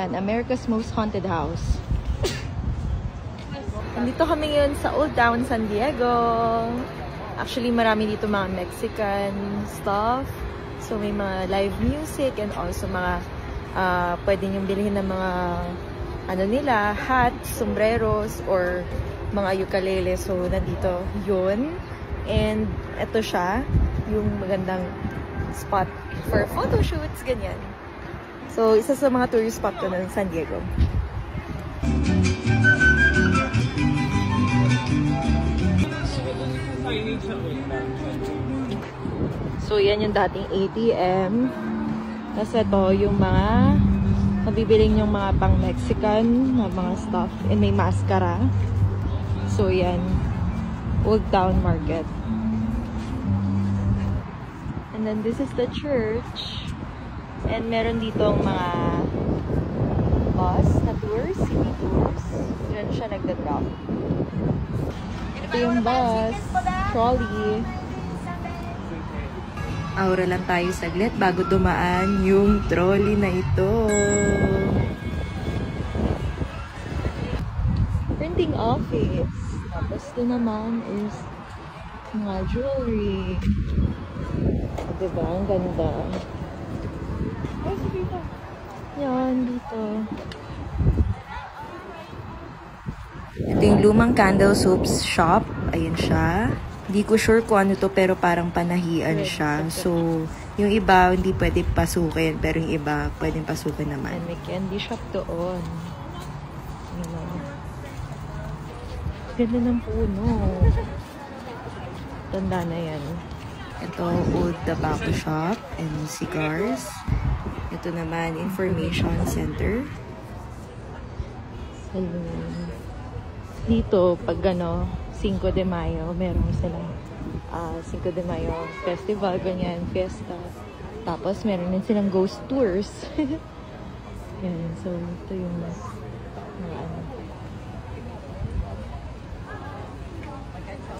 And America's Most Haunted House. Nandito kami ngayon sa Old Town San Diego. Actually, marami dito mga Mexican stuff. So, may mga live music and also mga pwede niyong bilhin ng mga ano nila, hats, sombreros, or mga ukulele. So, nandito yun. And ito siya, yung magandang spot for photo shoots, ganyan. So, isa sa mga tourist spot ko ng San Diego. So, yan yung dating ATM. Tapos ito yung mga mabibiling yung mga pang-Mexican na mga stuff. And may mascara. So, yan. Old Town Market. And then, this is the church. And meron ditong mga bus na tours, city tours. Diyan siya nagda-drop. Ito yung bus, trolley. Aura lang tayo saglit bago dumaan yung trolley na ito. Printing office. Tapos ito naman is mga jewelry. Diba? Ang ganda. Yan, dito. Ito yung lumang candle soaps shop. Ayan siya. Hindi ko sure kung ano to, pero parang panahian siya. So, yung iba, hindi pwede pasukin. Pero yung iba, pwedeng pasukin naman. And may candy shop doon. Ganda ng puno. Tanda na yan. Ito, old tobacco shop and cigars. Ito naman, information center. Dito, pag 5 de Mayo, meron sila 5 de Mayo festival, ganyan, fiesta. Tapos, meron din silang ghost tours. Yan, so, ito yung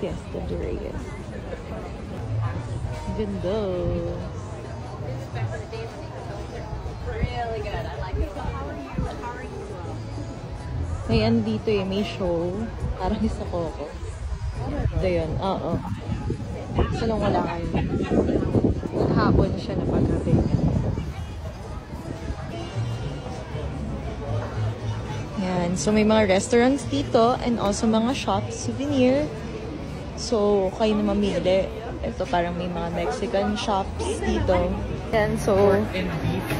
Fiesta de Reyes. Ganda. Really good. I like it. How are you? May andito may show. Parang sa Coco. Ito yun. Oo. So, nung wala kayo. Hapon siya na paggabi. Yan. So, may mga restaurants dito and also mga shops, souvenir. So, kayo na mamili. Ito parang may mga Mexican shops dito. Yan, so,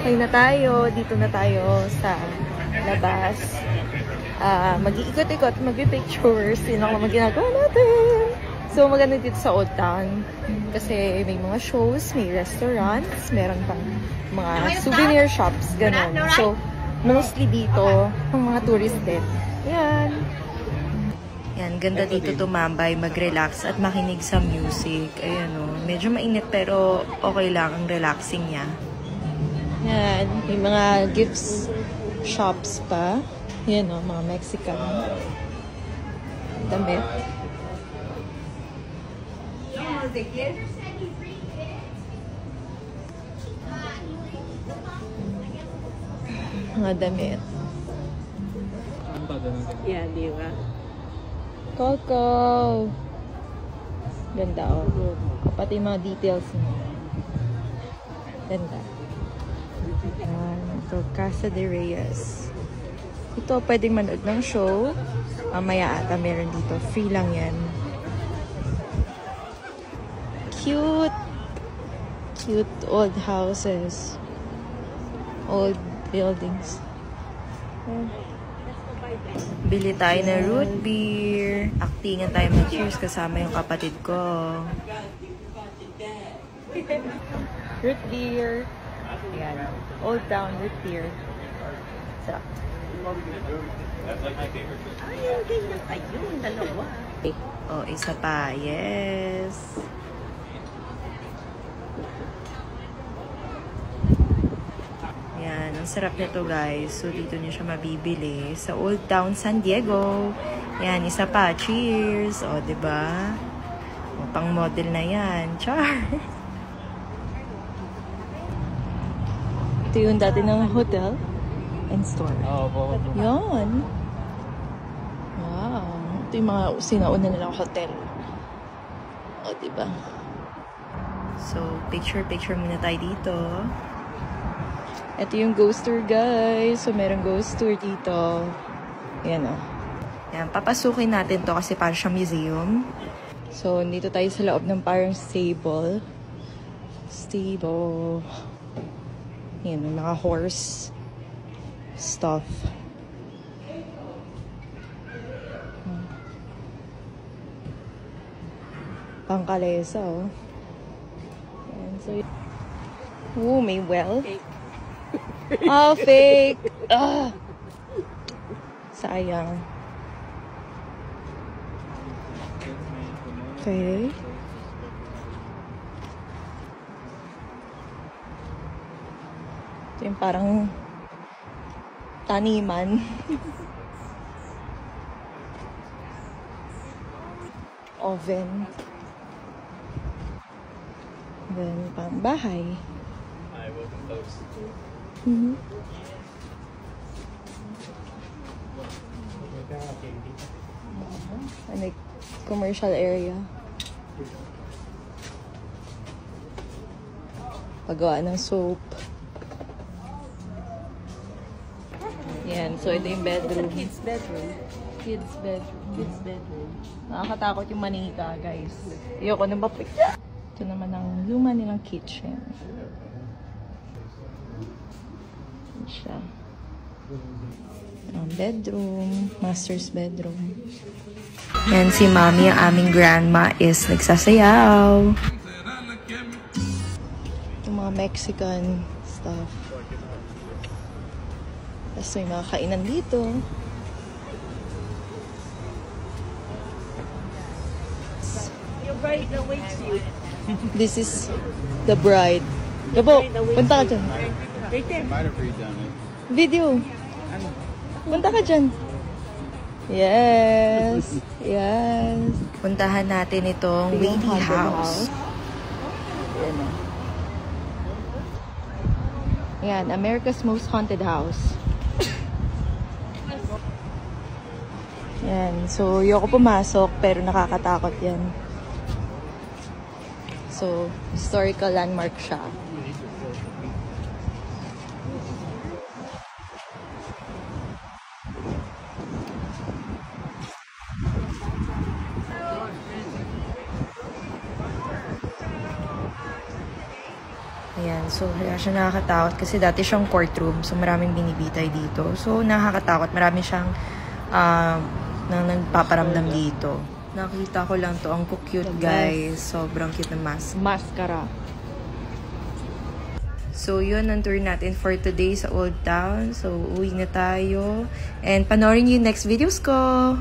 kayo na tayo. Dito na tayo sa labas. Mag-iikot-ikot, mag-pictures. Yun ang mga ginagawa natin. So, maganda dito sa Old Town. Kasi may mga shows, may restaurants, meron pang mga souvenir shops, ganun. So, mostly dito, ang mga tourist din. Yan. Yan, ganda dito tumambay, mag-relax at makinig sa music. Ayan o, medyo mainit pero okay lang ang relaxing niya. Yan, may mga gifts shops pa. Yan o, mga Mexican. Damit. Mga damit. Yeah, di ba? Coco! Ganda o. Pati yung mga details niya. Ganda. Ito, Casa de Reyes. Ito, pwedeng manood ng show. Mamaya ata meron dito. Free lang yan. Cute! Cute old houses. Old buildings. Bili tayo na root beer. Actingan tayo mag-cheers kasama yung kapatid ko. Root beer. Ayan. Old Town root beer. So. Ayun, dalawa. Oh, isa pa. Yes. Yan, ang sarap nito guys. So, dito nyo siya mabibili sa Old Town San Diego. Yan, isa pa. Cheers! O, diba? O, pang model na yan. Char! Ito yung dati ng hotel. and store. Yun. Wow. Ito yung mga sinauna nilang hotel. O, diba? So, picture muna tayo dito. Ito yung ghost tour, guys. So, merong ghost tour dito. Ayan, o. Yan, papasukin natin to kasi parang siyang museum. So, dito tayo sa loob ng parang stable. Yan, may mga horse stuff. Pangkalesa, oh. Yan, so, may well. Oh, fake! Ah! Sayang. Okay. Ito yung parang taniman. Oven. Then, pang bahay. Like commercial area. Paggawa ng soap. Yan. So, ito yung bedroom. Kids bedroom. Kids bedroom. Nakakatakot yung manika, guys. Ayoko nang mapikya. Ito naman ang luma nilang kitchen. Yan siya. Ang bedroom. Master's bedroom. Yan si Mami, ang aming grandma, is nagsasayaw. Yung mga Mexican stuff. Tapos may mga kainan dito. Your bride awaits you. This is the bride. Gabo, punta ka dyan. Right there. Video. Punta ka dyan. Yes. Yes. Puntahan natin itong Waiting House. Yan, America's Most Haunted House. Yan. So, ayoko pumasok, pero nakakatakot yan. So, historical landmark siya. Ayan, so kaya siya nakakatakot kasi dati siyang courtroom, so maraming binibitay dito. So nakakatakot, marami siyang nang nagpaparamdam dito. Nakita ko lang to, ang cute guys. Sobrang cute ng mask. Mascara. So yun ang tour natin for today sa Old Town. So uwi na tayo. And panoorin yung next videos ko.